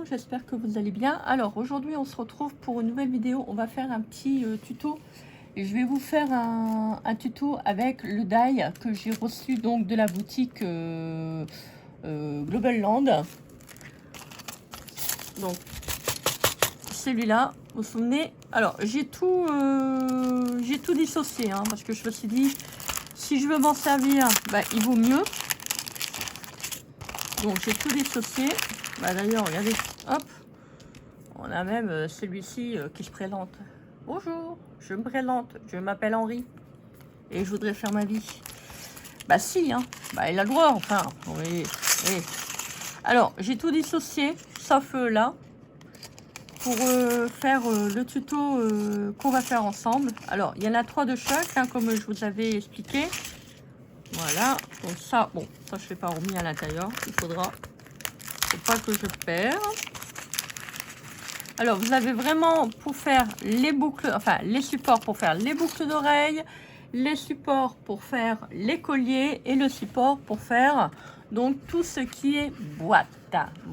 j'espère que vous allez bien. Alors aujourd'hui on se retrouve pour une nouvelle vidéo. On va faire un petit tuto et je vais vous faire un tuto avec le die que j'ai reçu donc de la boutique Global Land. Donc celui-là, vous vous souvenez? Alors j'ai tout dissocié, hein, parce que je me suis dit si je veux m'en servir, bah, il vaut mieux. Donc j'ai tout dissocié. Bah, d'ailleurs, regardez, hop, on a même celui-ci qui se présente. Bonjour, je me présente, je m'appelle Henri et je voudrais faire ma vie. Bah si, hein, bah il a le droit, enfin, oui, oui. Alors, j'ai tout dissocié, sauf là, pour faire le tuto qu'on va faire ensemble. Alors, il y en a 3 de chaque, hein, comme je vous avais expliqué. Voilà, donc ça, bon, ça je ne l'ai pas remis à l'intérieur, il faudra... Faut pas que je perds. Alors, vous avez vraiment pour faire les boucles, enfin les supports pour faire les boucles d'oreilles, les supports pour faire les colliers et le support pour faire donc tout ce qui est boîte.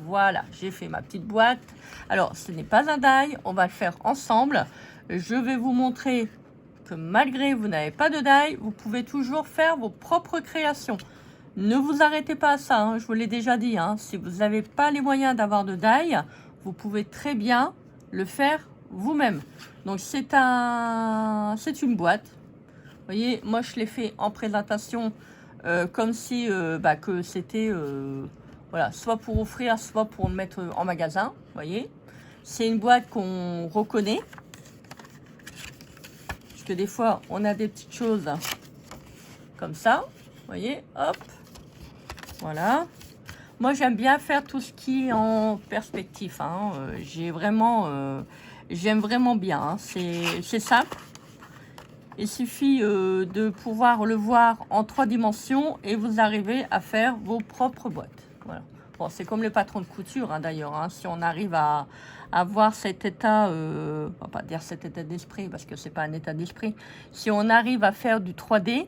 Voilà, j'ai fait ma petite boîte. Alors, ce n'est pas un die, on va le faire ensemble. Je vais vous montrer que malgré que vous n'avez pas de die, vous pouvez toujours faire vos propres créations. Ne vous arrêtez pas à ça, hein, je vous l'ai déjà dit, hein, si vous n'avez pas les moyens d'avoir de die, vous pouvez très bien le faire vous-même. Donc c'est une boîte. Vous voyez, moi je l'ai fait en présentation comme si que c'était voilà, soit pour offrir, soit pour le mettre en magasin. Vous voyez, c'est une boîte qu'on reconnaît. Parce que des fois, on a des petites choses comme ça. Vous voyez, hop. Voilà. Moi, j'aime bien faire tout ce qui est en perspective. Hein. J'aime vraiment bien. Hein. C'est simple. Il suffit de pouvoir le voir en 3 dimensions et vous arrivez à faire vos propres boîtes. Voilà. Bon, c'est comme les patrons de couture, hein, d'ailleurs. Hein. Si on arrive à avoir cet état, on va pas dire cet état d'esprit parce que c'est pas un état d'esprit. Si on arrive à faire du 3D,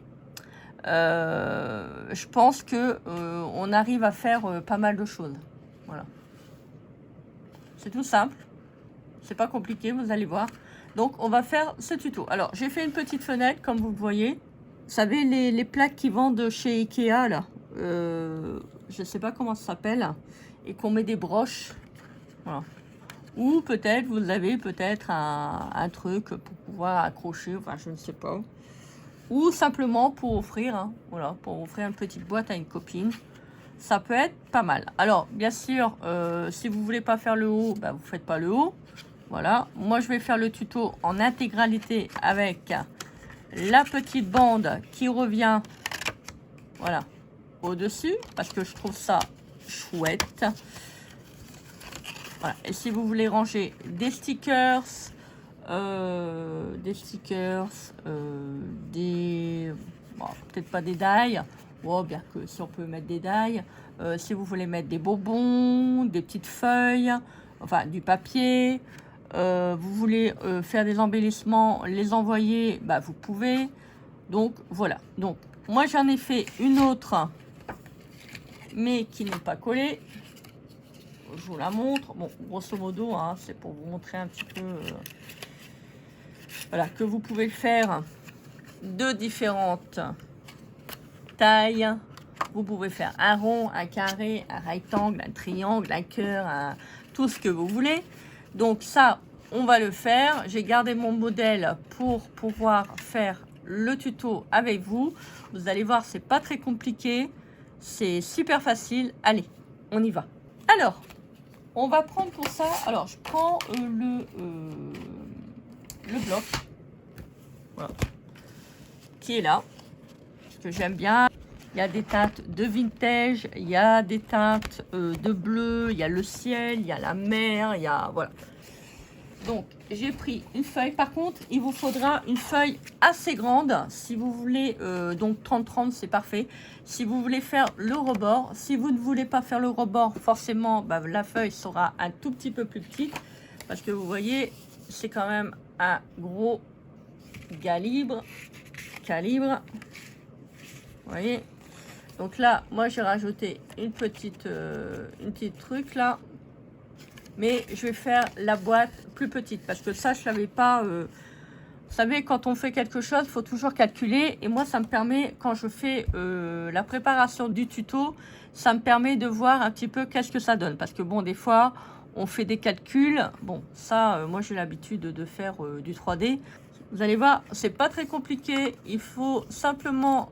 je pense que on arrive à faire pas mal de choses. Voilà. C'est tout simple. C'est pas compliqué, vous allez voir. Donc, on va faire ce tuto. Alors, j'ai fait une petite fenêtre, comme vous le voyez. Vous savez, les plaques qui vendent chez Ikea, là. Je sais pas comment ça s'appelle. Et qu'on met des broches. Voilà. Ou peut-être, vous avez peut-être un truc pour pouvoir accrocher. Enfin, je ne sais pas. Ou simplement pour offrir, hein, voilà, pour offrir une petite boîte à une copine. Ça peut être pas mal. Alors, bien sûr, si vous voulez pas faire le haut, bah, vous faites pas le haut. Voilà. Moi, je vais faire le tuto en intégralité avec la petite bande qui revient, voilà, au-dessus, parce que je trouve ça chouette. Voilà. Et si vous voulez ranger des stickers, bon, peut-être pas des die, oh, bien que si on peut mettre des die, si vous voulez mettre des bonbons, des petites feuilles, enfin du papier, vous voulez faire des embellissements, les envoyer, bah, vous pouvez. Donc voilà, donc moi j'en ai fait une autre mais qui n'est pas collée. Je vous la montre, bon, grosso modo, hein, c'est pour vous montrer un petit peu voilà, que vous pouvez le faire de différentes tailles. Vous pouvez faire un rond, un carré, un rectangle, un triangle, un cœur, tout ce que vous voulez. Donc ça, on va le faire. J'ai gardé mon modèle pour pouvoir faire le tuto avec vous. Vous allez voir, c'est pas très compliqué. C'est super facile. Allez, on y va. Alors, on va prendre pour ça... Alors, je prends le bloc. Voilà. Qui est là. Parce que j'aime bien. Il y a des teintes de vintage, il y a des teintes de bleu, il y a le ciel, il y a la mer, il y a... Voilà. Donc, j'ai pris une feuille. Par contre, il vous faudra une feuille assez grande. Si vous voulez, donc 30-30, c'est parfait. Si vous voulez faire le rebord, si vous ne voulez pas faire le rebord, forcément, bah, la feuille sera un tout petit peu plus petite. Parce que vous voyez, c'est quand même un gros calibre. Vous voyez? Donc là, moi, j'ai rajouté une petite truc là. mais je vais faire la boîte plus petite parce que ça, je savais pas. Vous savez, quand on fait quelque chose, il faut toujours calculer. Et moi, ça me permet, quand je fais la préparation du tuto, ça me permet de voir un petit peu qu'est-ce que ça donne. Parce que bon, des fois, on fait des calculs. Bon, ça, moi, j'ai l'habitude de faire du 3D. Vous allez voir, c'est pas très compliqué. Il faut simplement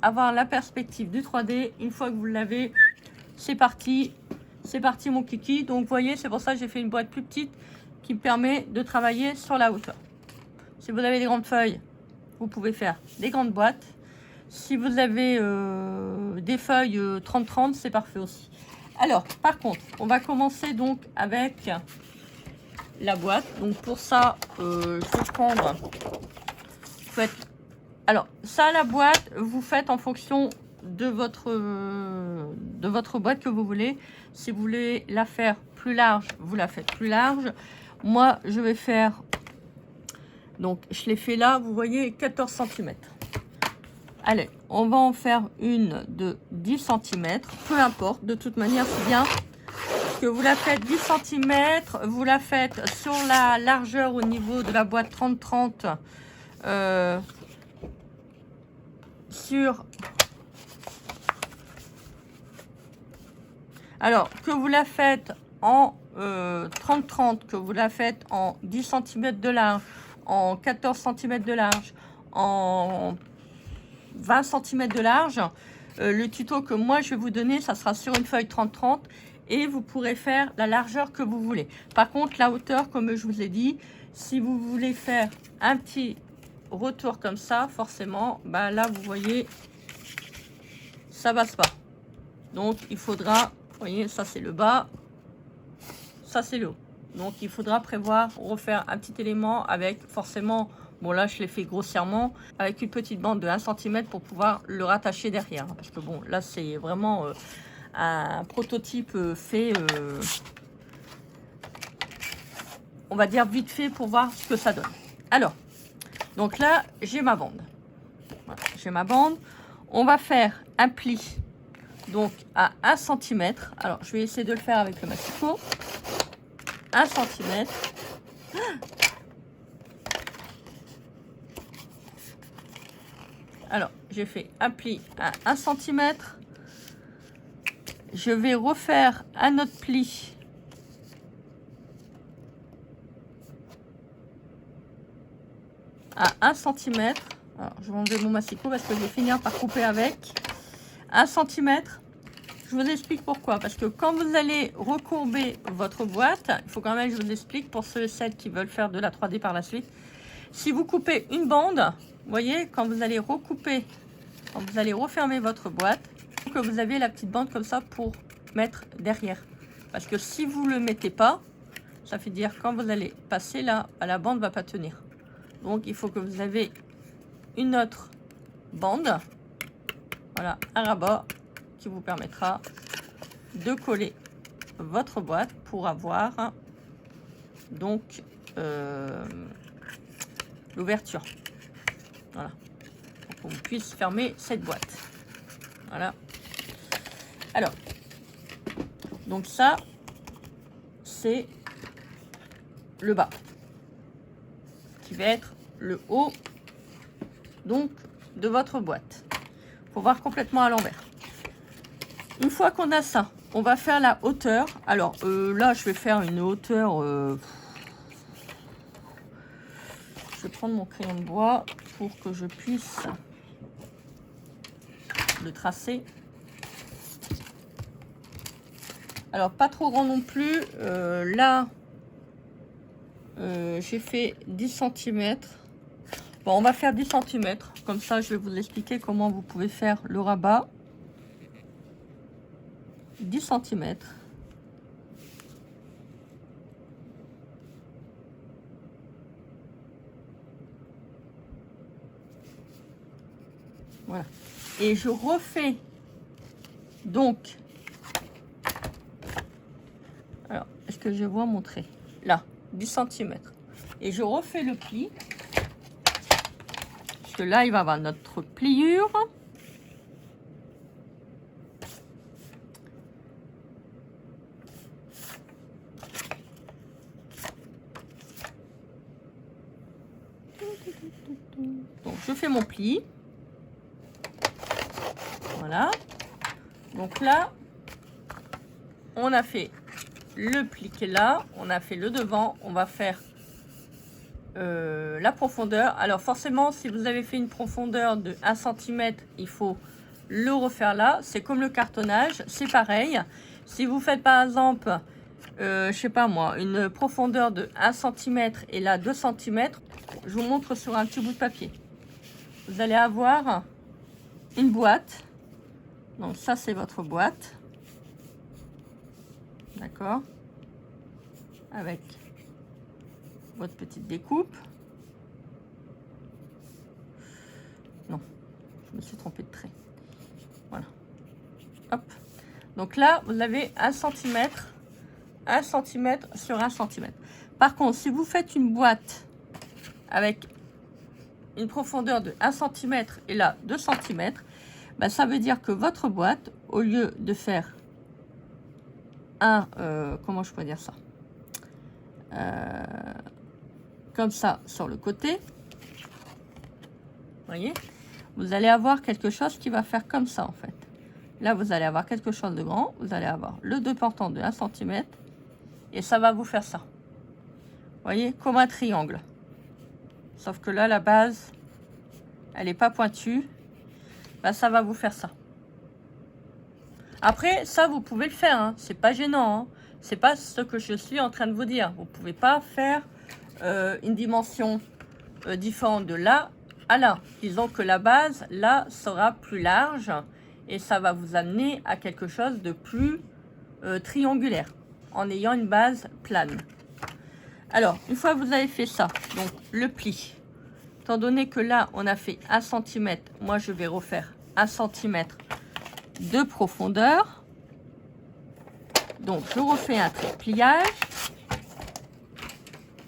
avoir la perspective du 3D. Une fois que vous l'avez, c'est parti. C'est parti mon kiki. Donc vous voyez, c'est pour ça que j'ai fait une boîte plus petite qui me permet de travailler sur la hauteur. Si vous avez des grandes feuilles, vous pouvez faire des grandes boîtes. Si vous avez des feuilles 30-30, c'est parfait aussi. Alors, par contre, on va commencer donc avec la boîte. Donc pour ça, je vais prendre... Alors, ça, la boîte, vous faites en fonction de votre boîte que vous voulez. Si vous voulez la faire plus large, vous la faites plus large. Moi, je vais faire... Donc, je l'ai fait là, vous voyez, 14 cm. Allez, on va en faire une de 10 cm. Peu importe, de toute manière, c'est bien que vous la faites 10 cm. Vous la faites sur la largeur au niveau de la boîte 30-30. Alors, que vous la faites en 30-30, que vous la faites en 10 cm de large, en 14 cm de large, en 20 cm de large, le tuto que moi je vais vous donner, ça sera sur une feuille 30-30 et vous pourrez faire la largeur que vous voulez. Par contre, la hauteur, comme je vous ai dit, si vous voulez faire un petit retour comme ça, forcément, bah là, vous voyez, ça passe pas. Donc, il faudra, vous voyez, ça c'est le bas, ça c'est le haut. Donc, il faudra prévoir, refaire un petit élément avec forcément... Bon, là, je l'ai fait grossièrement avec une petite bande de 1 cm pour pouvoir le rattacher derrière. Parce que bon, là, c'est vraiment un prototype fait, on va dire vite fait pour voir ce que ça donne. Alors, donc là, j'ai ma bande. Voilà, j'ai ma bande. On va faire un pli, donc à 1 cm. Alors, je vais essayer de le faire avec le massicot. 1 cm. Alors, j'ai fait un pli à 1 cm. Je vais refaire un autre pli à 1 cm. Alors, je vais enlever mon massicot parce que je vais finir par couper avec. 1 cm. Je vous explique pourquoi. Parce que quand vous allez recourber votre boîte, il faut quand même que je vous explique pour ceux et celles qui veulent faire de la 3D par la suite. Si vous coupez une bande, vous voyez, quand vous allez recouper, quand vous allez refermer votre boîte, que vous avez la petite bande comme ça pour mettre derrière. Parce que si vous ne le mettez pas, ça fait dire quand vous allez passer là, la bande ne va pas tenir. Donc il faut que vous avez une autre bande, voilà, un rabat qui vous permettra de coller votre boîte pour avoir donc l'ouverture. Voilà, pour qu'on puisse fermer cette boîte. Voilà. Alors, donc ça, c'est le bas, qui va être le haut, donc, de votre boîte. Faut voir complètement à l'envers. Une fois qu'on a ça, on va faire la hauteur. Alors, là, je vais faire une hauteur... je vais prendre mon crayon de bois pour que je puisse le tracer. Alors, pas trop grand non plus. Là, j'ai fait 10 cm. Bon, on va faire 10 cm. Comme ça, je vais vous expliquer comment vous pouvez faire le rabat. 10 cm. Voilà. Et je refais donc... Alors, est-ce que je vois montrer? Là, 10 cm. Et je refais le pli. Parce que là, il va y avoir notre pliure. Donc je fais mon pli. Voilà. Donc là, on a fait le pli qui est là, on a fait le devant, on va faire la profondeur. Alors forcément, si vous avez fait une profondeur de 1 cm, il faut le refaire là. C'est comme le cartonnage, c'est pareil. Si vous faites par exemple, je sais pas moi, une profondeur de 1 cm et là 2 cm, je vous montre sur un petit bout de papier. Vous allez avoir une boîte. Donc ça, c'est votre boîte. D'accord? Avec votre petite découpe. Non, je me suis trompée de trait. Voilà. Hop. Donc là, vous avez 1 cm sur 1 cm. Par contre, si vous faites une boîte avec une profondeur de 1 cm et là 2 cm, ben, ça veut dire que votre boîte, au lieu de faire comment je pourrais dire ça, comme ça sur le côté, voyez, vous allez avoir quelque chose qui va faire comme ça en fait. Là, vous allez avoir quelque chose de grand, vous allez avoir le deux portant de 1 cm et ça va vous faire ça. Voyez, comme un triangle. Sauf que là, la base, elle n'est pas pointue. Ben, ça va vous faire ça. Après, ça, vous pouvez le faire. Hein. C'est pas gênant. Hein. C'est pas ce que je suis en train de vous dire. Vous pouvez pas faire une dimension différente de là à là. Disons que la base, là, sera plus large. Et ça va vous amener à quelque chose de plus triangulaire. En ayant une base plane. Alors, une fois que vous avez fait ça, donc le pli. Étant donné que là, on a fait 1 cm, moi, je vais refaire 1 cm de profondeur. Donc, je refais un trait de pliage.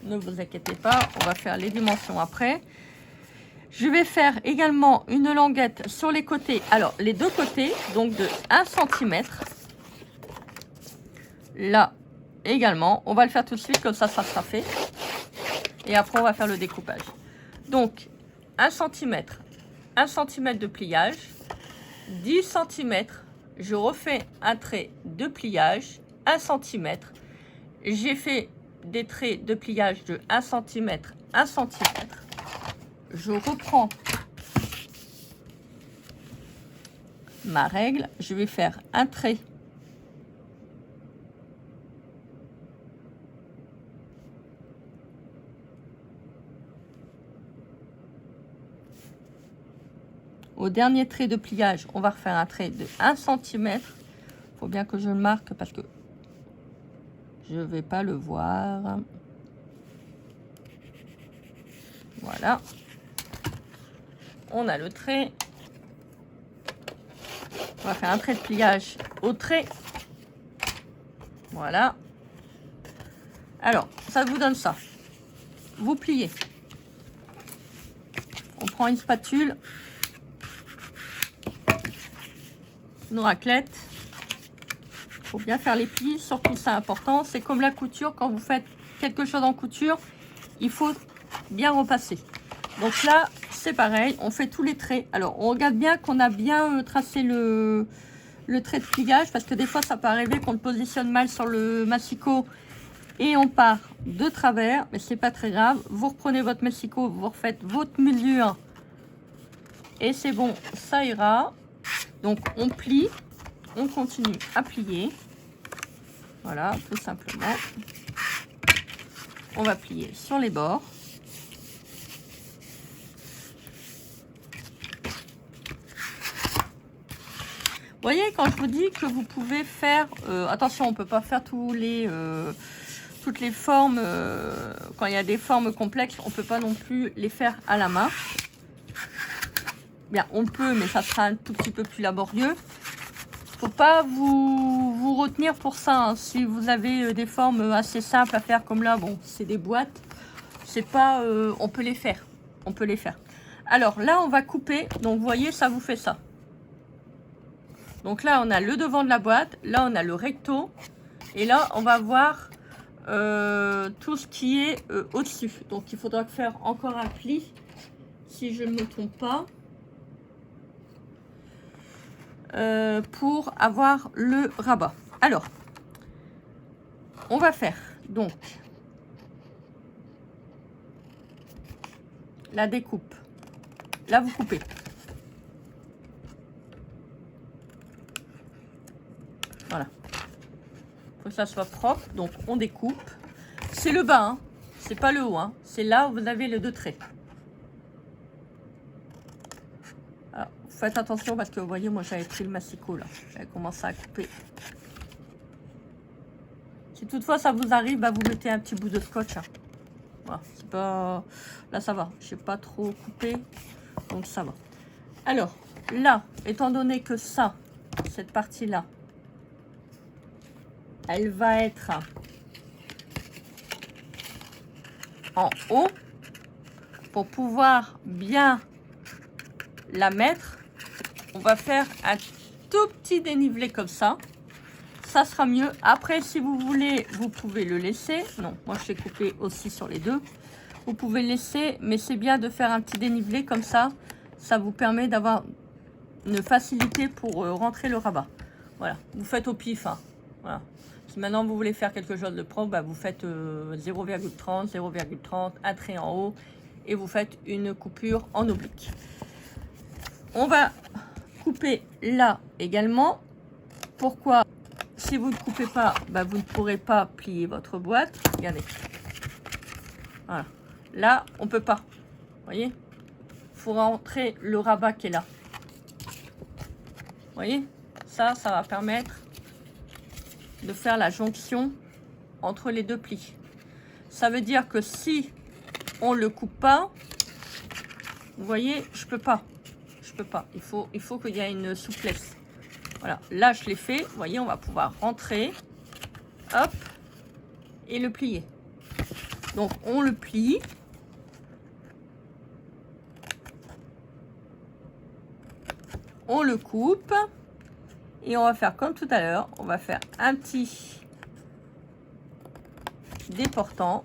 Ne vous inquiétez pas, on va faire les dimensions après. Je vais faire également une languette sur les côtés. Alors, les deux côtés, donc de 1 cm. Là, également. On va le faire tout de suite, comme ça sera fait. Et après, on va faire le découpage. Donc, 1 cm, 1 cm de pliage, 10 cm, je refais un trait de pliage, 1 cm. J'ai fait des traits de pliage de 1 cm, 1 cm. Je reprends ma règle, je vais faire un trait au dernier trait de pliage, on va refaire un trait de 1 cm. Il faut bien que je le marque parce que je ne vais pas le voir. Voilà. On a le trait. On va faire un trait de pliage au trait. Voilà. Alors, ça vous donne ça. Vous pliez. On prend une spatule. Une raclette. Il faut bien faire les plis, surtout c'est important. C'est comme la couture, quand vous faites quelque chose en couture, il faut bien repasser. Donc là, c'est pareil, on fait tous les traits. Alors, on regarde bien qu'on a bien tracé le trait de pliage, parce que des fois, ça peut arriver qu'on le positionne mal sur le massicot et on part de travers, mais c'est pas très grave. Vous reprenez votre massicot, vous refaites votre mesure et c'est bon, ça ira. Donc, on plie, on continue à plier. Voilà, tout simplement. On va plier sur les bords. Vous voyez, quand je vous dis que vous pouvez faire... attention, on ne peut pas faire toutes les formes. Quand il y a des formes complexes, on ne peut pas non plus les faire à la main. Bien, on peut, mais ça sera un tout petit peu plus laborieux. Faut pas vous retenir pour ça. Hein. Si vous avez des formes assez simples à faire comme là, bon, c'est des boîtes. C'est pas... on peut les faire. On peut les faire. Alors là, on va couper. Donc, vous voyez, ça vous fait ça. Donc là, on a le devant de la boîte. Là, on a le recto. Et là, on va voir tout ce qui est au-dessus. Donc il faudra faire encore un pli, si je ne me trompe pas, pour avoir le rabat. Alors, on va faire donc la découpe. Là, vous coupez. Voilà. Faut que ça soit propre. Donc, on découpe. C'est le bas, hein. C'est pas le haut. Hein. C'est là où vous avez les deux traits. Alors, faites attention parce que vous voyez, moi, j'avais pris le massicot là. J'avais commencé à couper. Si toutefois ça vous arrive, bah, vous mettez un petit bout de scotch. Hein. Voilà, c'est pas... Là, ça va. Je n'ai pas trop coupé. Donc, ça va. Alors, là, étant donné que ça, cette partie-là, elle va être en haut. Pour pouvoir bien la mettre, on va faire un tout petit dénivelé comme ça. Ça sera mieux. Après, si vous voulez, vous pouvez le laisser. Non, moi, je l'ai coupé aussi sur les deux. Vous pouvez le laisser, mais c'est bien de faire un petit dénivelé comme ça. Ça vous permet d'avoir une facilité pour rentrer le rabat. Voilà, vous faites au pif. Hein. Voilà. Si maintenant vous voulez faire quelque chose de propre, bah, vous faites 0,30, 0,30, un trait en haut et vous faites une coupure en oblique. On va couper là également. Pourquoi? Si vous ne coupez pas, bah, vous ne pourrez pas plier votre boîte. Regardez. Voilà. Là, on ne peut pas. Vous voyez? Il faut rentrer le rabat qui est là. Vous voyez? Ça va permettre de faire la jonction entre les deux plis. Ça veut dire que si on ne le coupe pas, vous voyez, je peux pas. Je peux pas. Il faut qu'il y ait une souplesse. Voilà. Là, je l'ai fait. Vous voyez, on va pouvoir rentrer. Hop. Et le plier. Donc, on le plie. On le coupe. Et on va faire comme tout à l'heure. On va faire un petit déportant.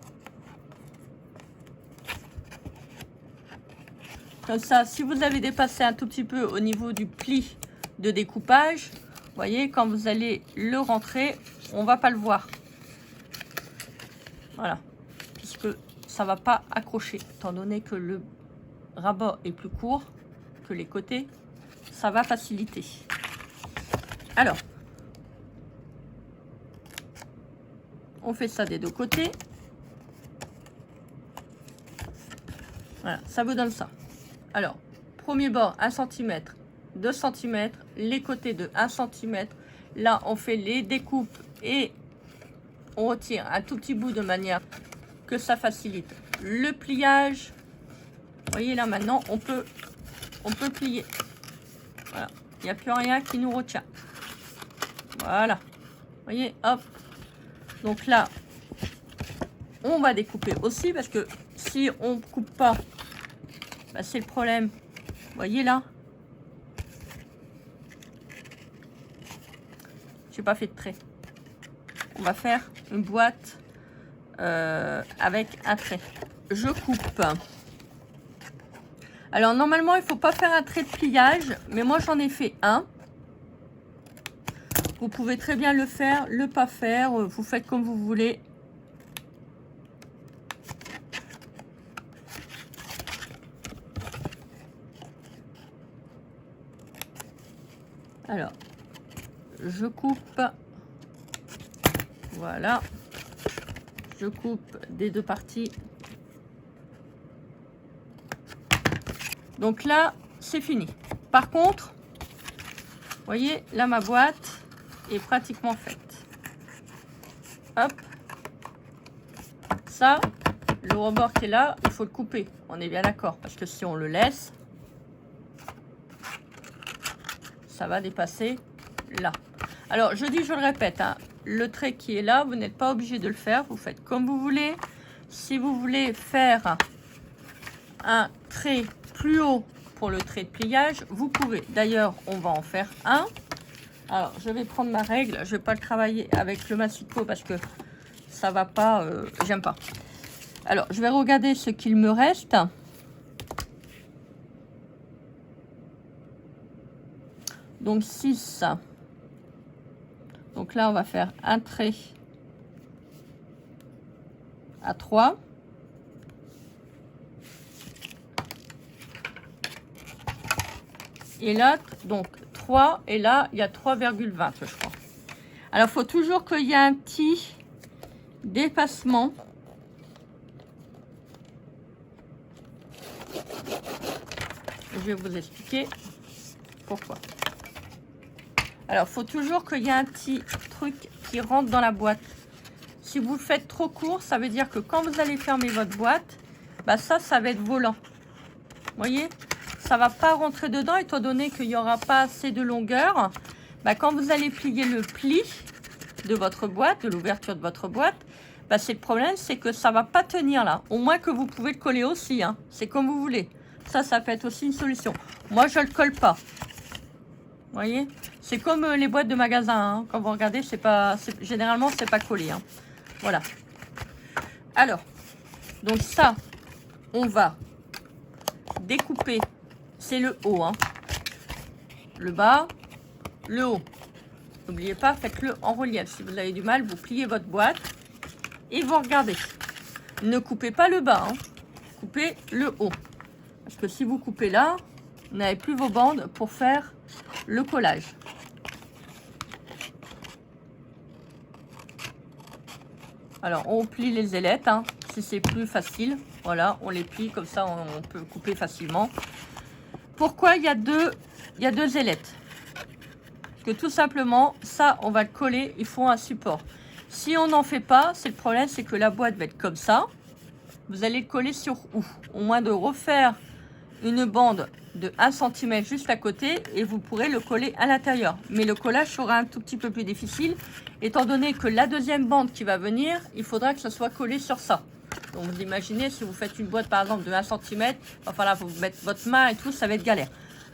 Comme ça, si vous avez dépassé un tout petit peu au niveau du pli de découpage, vous voyez, quand vous allez le rentrer, on va pas le voir. Voilà. Puisque ça va pas accrocher. Étant donné que le rabat est plus court que les côtés, ça va faciliter. Alors, on fait ça des deux côtés. Voilà, ça vous donne ça. Alors, premier bord 1 cm, 2 cm, les côtés de 1 cm. Là, on fait les découpes et on retire un tout petit bout de manière que ça facilite le pliage. Vous voyez là, maintenant, on peut plier. Voilà, il n'y a plus rien qui nous retient. Voilà, vous voyez, hop. Donc là, on va découper aussi parce que si on ne coupe pas, bah, c'est le problème. Vous voyez là, j'ai pas fait de trait. On va faire une boîte avec un trait. Je coupe. Alors normalement, il faut pas faire un trait de pliage, mais moi j'en ai fait un. Vous pouvez très bien le faire, le pas faire. Vous faites comme vous voulez. Alors, je coupe. Voilà. Je coupe des deux parties. Donc là, c'est fini. Par contre, vous voyez, là, ma boîte est pratiquement faite. Hop. Ça, le rebord qui est là, il faut le couper. On est bien d'accord. Parce que si on le laisse, ça va dépasser là. Alors, je dis, je le répète, hein, le trait qui est là, vous n'êtes pas obligé de le faire. Vous faites comme vous voulez. Si vous voulez faire un trait plus haut pour le trait de pliage, vous pouvez. D'ailleurs, on va en faire un. Alors, je vais prendre ma règle. Je ne vais pas le travailler avec le massicot parce que ça va pas, j'aime pas. Alors, je vais regarder ce qu'il me reste. Donc 6. Donc là, on va faire un trait à 3. Et là, donc 3. Et là, il y a 3,20, je crois. Alors, il faut toujours qu'il y ait un petit dépassement. Je vais vous expliquer pourquoi. Alors, il faut toujours qu'il y ait un petit truc qui rentre dans la boîte. Si vous le faites trop court, ça veut dire que quand vous allez fermer votre boîte, bah ça va être volant. Vous voyez, ça va pas rentrer dedans, étant donné qu'il n'y aura pas assez de longueur. Bah, quand vous allez plier le pli de votre boîte, de l'ouverture de votre boîte, bah, c'est le problème, c'est que ça va pas tenir là. Au moins que vous pouvez le coller aussi, hein. C'est comme vous voulez. Ça peut être aussi une solution. Moi, je le colle pas. Vous voyez, c'est comme les boîtes de magasin, hein. Quand vous regardez, généralement, c'est pas collé, hein. Voilà. Alors, donc ça, on va découper. C'est le haut, hein. Le bas, le haut. N'oubliez pas, faites-le en relief. Si vous avez du mal, vous pliez votre boîte et vous regardez. Ne coupez pas le bas, hein. Coupez le haut. Parce que si vous coupez là, vous n'avez plus vos bandes pour faire le collage. Alors, on plie les ailettes, hein, si c'est plus facile. Voilà, on les plie comme ça, on peut couper facilement. Pourquoi il y a deux ailettes? Parce que tout simplement, ça, on va le coller, il faut un support. Si on n'en fait pas, c'est le problème, c'est que la boîte va être comme ça. Vous allez le coller sur où? Au moins de refaire une bande de 1 cm juste à côté et vous pourrez le coller à l'intérieur. Mais le collage sera un tout petit peu plus difficile, étant donné que la deuxième bande qui va venir, il faudra que ça soit collé sur ça. Donc vous imaginez, si vous faites une boîte par exemple de 1 cm, enfin là, vous mettre votre main et tout, ça va être galère.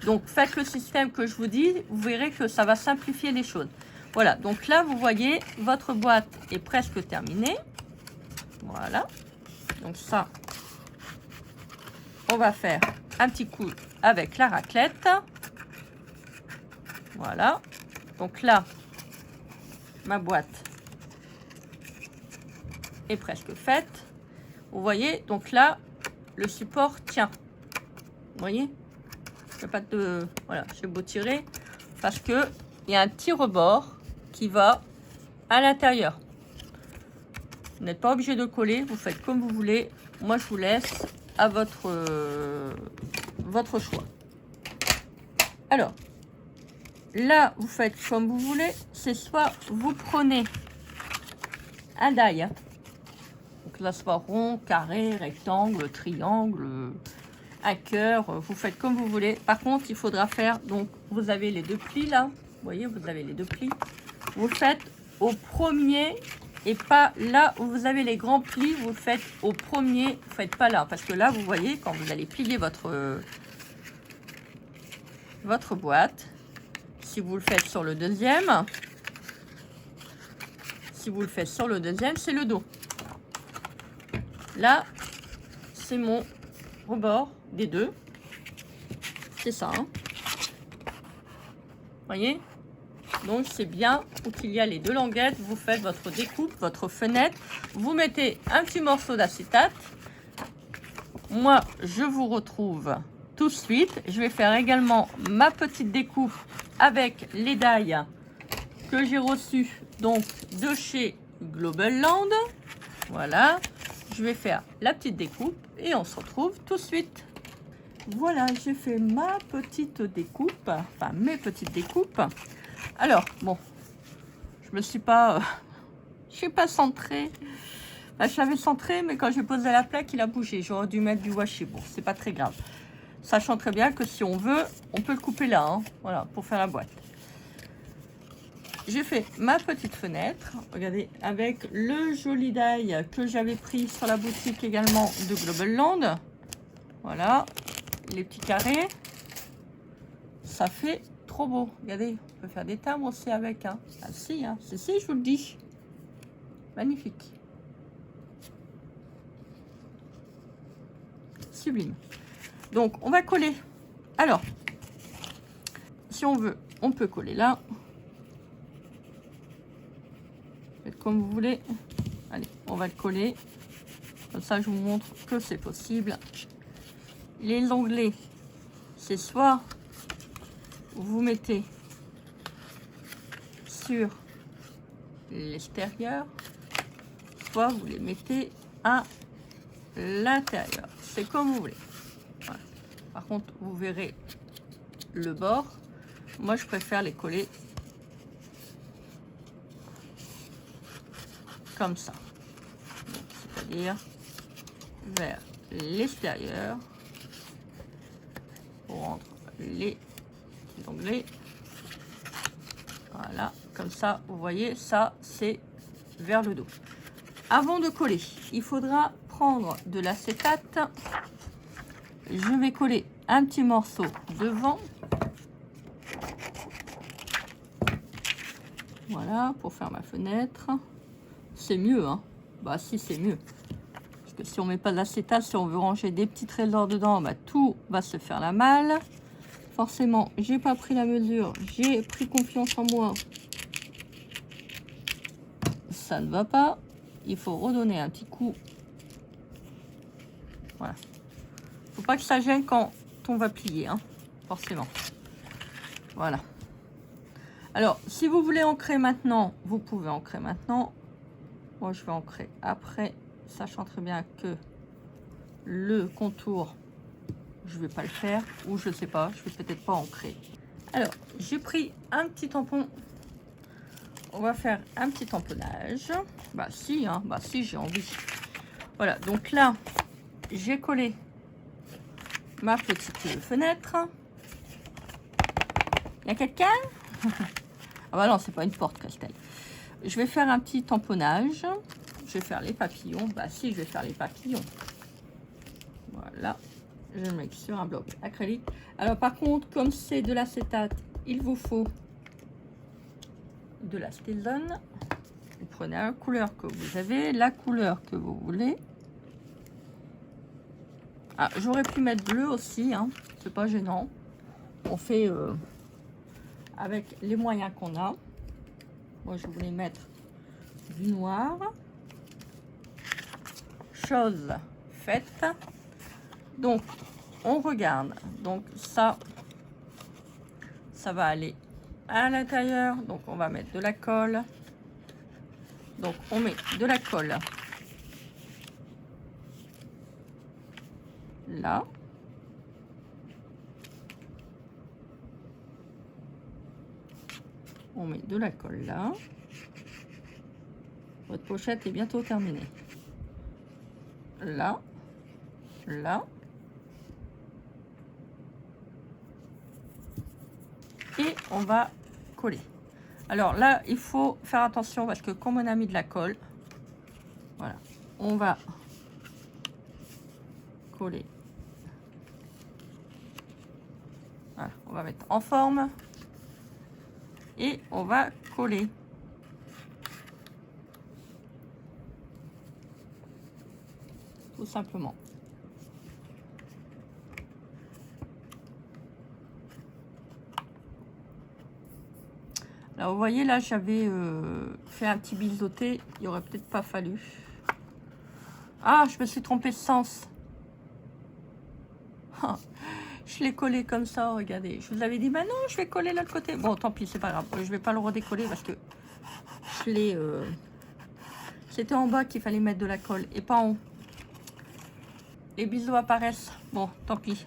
Donc faites le système que je vous dis, vous verrez que ça va simplifier les choses. Voilà, donc là vous voyez, votre boîte est presque terminée. Voilà, donc ça, on va faire un petit coup avec la raclette. Voilà, donc là, ma boîte est presque faite. Vous voyez, donc là, le support tient. Vous voyez, il n'y a pas de... Voilà, j'ai beau tirer parce que il y a un petit rebord qui va à l'intérieur. Vous n'êtes pas obligé de coller, vous faites comme vous voulez. Moi, je vous laisse à votre choix. Alors, là, vous faites comme vous voulez. C'est soit vous prenez un die, hein. Donc là, soit rond, carré, rectangle, triangle, un cœur. Vous faites comme vous voulez. Par contre, il faudra faire, donc, vous avez les deux plis là. Vous voyez, vous avez les deux plis. Vous faites au premier et pas là où vous avez les grands plis. Vous faites au premier, vous faites pas là. Parce que là, vous voyez, quand vous allez plier votre boîte, si vous le faites sur le deuxième, c'est le dos. Là, c'est mon rebord des deux. C'est ça, hein. Voyez? Donc, c'est bien où qu'il y a les deux languettes. Vous faites votre découpe, votre fenêtre. Vous mettez un petit morceau d'acétate. Moi, je vous retrouve tout de suite. Je vais faire également ma petite découpe avec les die que j'ai reçus donc de chez Global Land. Voilà, je vais faire la petite découpe et on se retrouve tout de suite. Voilà, j'ai fait ma petite découpe, enfin mes petites découpes. Alors, bon, je suis pas centrée. Enfin, je l'avais centré, mais quand j'ai posé la plaque, il a bougé. J'aurais dû mettre du washi. Bon, c'est pas très grave. Sachant très bien que si on veut, on peut le couper là, hein. Voilà, pour faire la boîte. J'ai fait ma petite fenêtre, regardez, avec le joli die que j'avais pris sur la boutique également de Global Land. Voilà, les petits carrés. Ça fait trop beau. Regardez, on peut faire des timbres aussi avec, hein. Ah si, hein, si, je vous le dis. Magnifique. sublime. Donc, on va coller. Alors, si on veut, on peut coller là. Faites comme vous voulez. Allez, on va le coller. Comme ça, je vous montre que c'est possible. Les onglets, c'est soit vous mettez sur l'extérieur, soit vous les mettez à l'intérieur. C'est comme vous voulez. Voilà. Par contre, vous verrez le bord. Moi, je préfère les coller comme ça. C'est-à-dire vers l'extérieur pour rendre les onglets. Voilà, comme ça, vous voyez, ça, c'est vers le dos. Avant de coller, il faudra prendre de l'acétate. Je vais coller un petit morceau devant. Voilà, pour faire ma fenêtre. C'est mieux, hein. Bah si, c'est mieux. Parce que si on met pas de l'acétate, si on veut ranger des petits trésors dedans, bah tout va se faire la malle. Forcément, j'ai pas pris la mesure, j'ai pris confiance en moi. Ça ne va pas. Il faut redonner un petit coup. Voilà. Faut pas que ça gêne quand on va plier, hein, forcément. Voilà. Alors, si vous voulez ancrer maintenant, vous pouvez ancrer maintenant. Moi, je vais ancrer après, sachant très bien que le contour, je vais pas le faire, ou je sais pas, je vais peut-être pas ancrer. Alors, j'ai pris un petit tampon. On va faire un petit tamponnage. Bah si, hein, bah si, j'ai envie. Voilà, donc là, j'ai collé ma petite fenêtre. Il y a quelqu'un? Ah bah non, c'est pas une porte, Christelle. Je vais faire un petit tamponnage. Je vais faire les papillons. Bah si, je vais faire les papillons. Voilà. Je le mets sur un bloc acrylique. Alors par contre, comme c'est de l'acétate, il vous faut de la Stilton. Vous prenez la couleur que vous avez, la couleur que vous voulez. Ah, j'aurais pu mettre bleu aussi, hein. C'est pas gênant. On fait avec les moyens qu'on a. Moi, je voulais mettre du noir. Chose faite. Donc, on regarde. Donc, ça va aller à l'intérieur. Donc, on va mettre de la colle. Donc, on met de la colle là. On met de la colle là. Votre pochette est bientôt terminée. Là, là. Et on va coller. Alors là, il faut faire attention parce que comme on a mis de la colle, voilà, on va coller. Voilà, on va mettre en forme et on va coller. Tout simplement. Alors vous voyez là, j'avais fait un petit biseauté, il aurait peut-être pas fallu. Ah, je me suis trompée de sens. Je l'ai collé comme ça, regardez. Je vous avais dit, bah non, je vais coller l'autre côté. Bon, tant pis, c'est pas grave. Je vais pas le redécoller parce que je l'ai... C'était en bas qu'il fallait mettre de la colle et pas en haut. Les biseaux apparaissent. Bon, tant pis.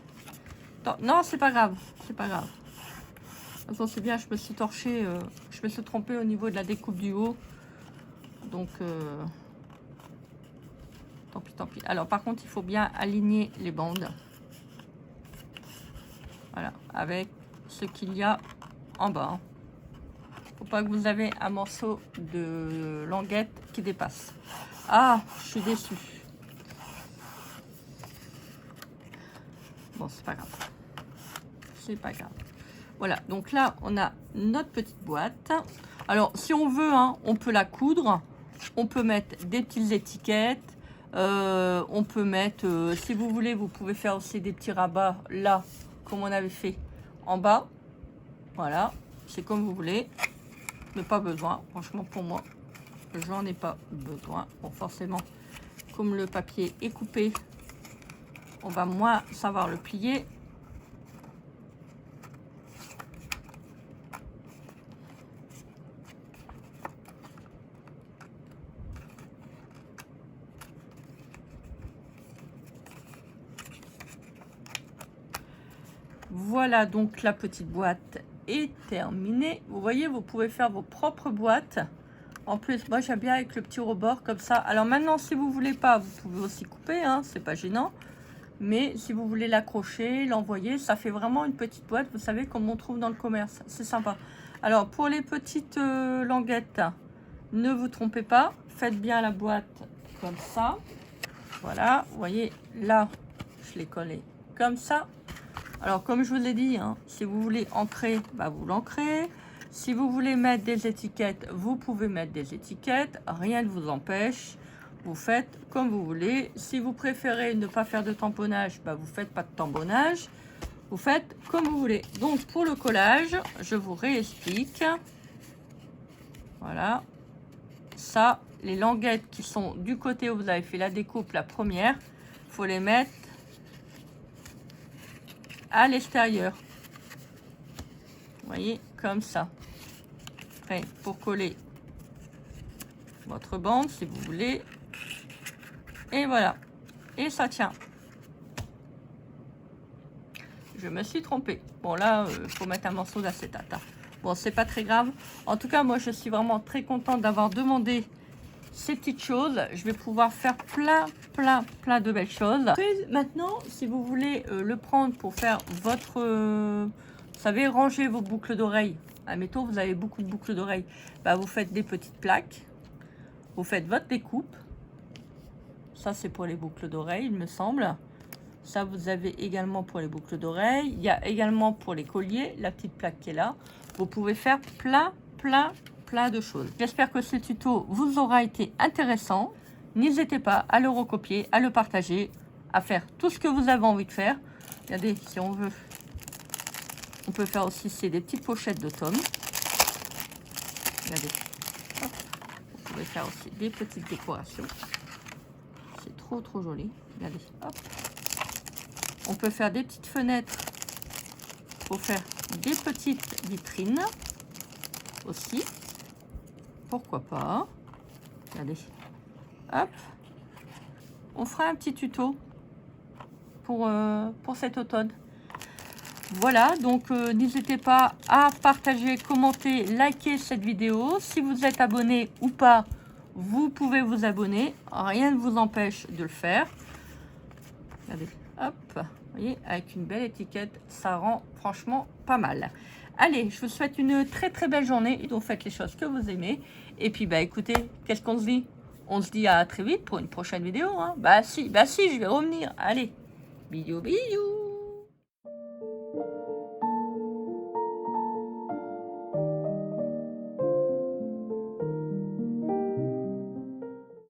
Non, c'est pas grave. C'est pas grave. De toute façon, c'est bien, je me suis torchée. Je me suis trompée au niveau de la découpe du haut. Donc, tant pis, tant pis. Alors, par contre, il faut bien aligner les bandes. Voilà, avec ce qu'il y a en bas. Faut pas que vous avez un morceau de languette qui dépasse. Ah, je suis déçue. Bon, c'est pas grave. C'est pas grave. Voilà, donc là, on a notre petite boîte. Alors, si on veut, hein, on peut la coudre. On peut mettre des petites étiquettes. On peut mettre, si vous voulez, vous pouvez faire aussi des petits rabats là, comme on avait fait en bas. Voilà, c'est comme vous voulez, mais pas besoin. Franchement, pour moi, j'en ai pas besoin. Bon, forcément, comme le papier est coupé, on va moins savoir le plier. Voilà, donc la petite boîte est terminée. Vous voyez, vous pouvez faire vos propres boîtes. En plus, moi j'aime bien avec le petit rebord comme ça. Alors maintenant, si vous voulez pas, vous pouvez aussi couper, hein, c'est pas gênant. Mais si vous voulez l'accrocher, l'envoyer, ça fait vraiment une petite boîte, vous savez, comme on trouve dans le commerce. C'est sympa. Alors, pour les petites languettes, ne vous trompez pas. Faites bien la boîte comme ça. Voilà, vous voyez, là, je l'ai collé comme ça. Alors, comme je vous l'ai dit, hein, si vous voulez ancrer, bah, vous l'ancrez. Si vous voulez mettre des étiquettes, vous pouvez mettre des étiquettes. Rien ne vous empêche. Vous faites comme vous voulez. Si vous préférez ne pas faire de tamponnage, bah, vous faites pas de tamponnage. Vous faites comme vous voulez. Donc, pour le collage, je vous réexplique. Voilà. Ça, les languettes qui sont du côté où vous avez fait la découpe, la première, il faut les mettre à l'extérieur. Vous voyez, comme ça. Après, pour coller votre bande, si vous voulez. Et voilà. Et ça tient. Je me suis trompée. Bon, là, il faut mettre un morceau d'acétate. Bon, c'est pas très grave. En tout cas, moi, je suis vraiment très contente d'avoir demandé ces petites choses. Je vais pouvoir faire plein de belles choses. Après, maintenant, si vous voulez le prendre pour faire votre... vous savez, ranger vos boucles d'oreilles. Admettons, vous avez beaucoup de boucles d'oreilles. Bah, vous faites des petites plaques. Vous faites votre découpe. Ça, c'est pour les boucles d'oreilles, il me semble. Ça, vous avez également pour les boucles d'oreilles. Il y a également pour les colliers, la petite plaque qui est là. Vous pouvez faire plein de choses. J'espère que ce tuto vous aura été intéressant. N'hésitez pas à le recopier, à le partager, à faire tout ce que vous avez envie de faire. Regardez, si on veut, on peut faire aussi des petites pochettes de tomes. Regardez. Hop. Vous pouvez faire aussi des petites décorations. C'est trop joli. Regardez. Hop. On peut faire des petites fenêtres pour faire des petites vitrines aussi. Pourquoi pas. Regardez. Hop. On fera un petit tuto pour cet automne. Voilà, donc n'hésitez pas à partager, commenter, liker cette vidéo. Si vous êtes abonné ou pas, vous pouvez vous abonner. Rien ne vous empêche de le faire. Regardez, hop, vous voyez, avec une belle étiquette, ça rend franchement pas mal. Allez, je vous souhaite une très belle journée et donc faites les choses que vous aimez. Et puis, bah écoutez, qu'est-ce qu'on se dit? On se dit à très vite pour une prochaine vidéo. Hein. Bah si, je vais revenir. Allez, bisous.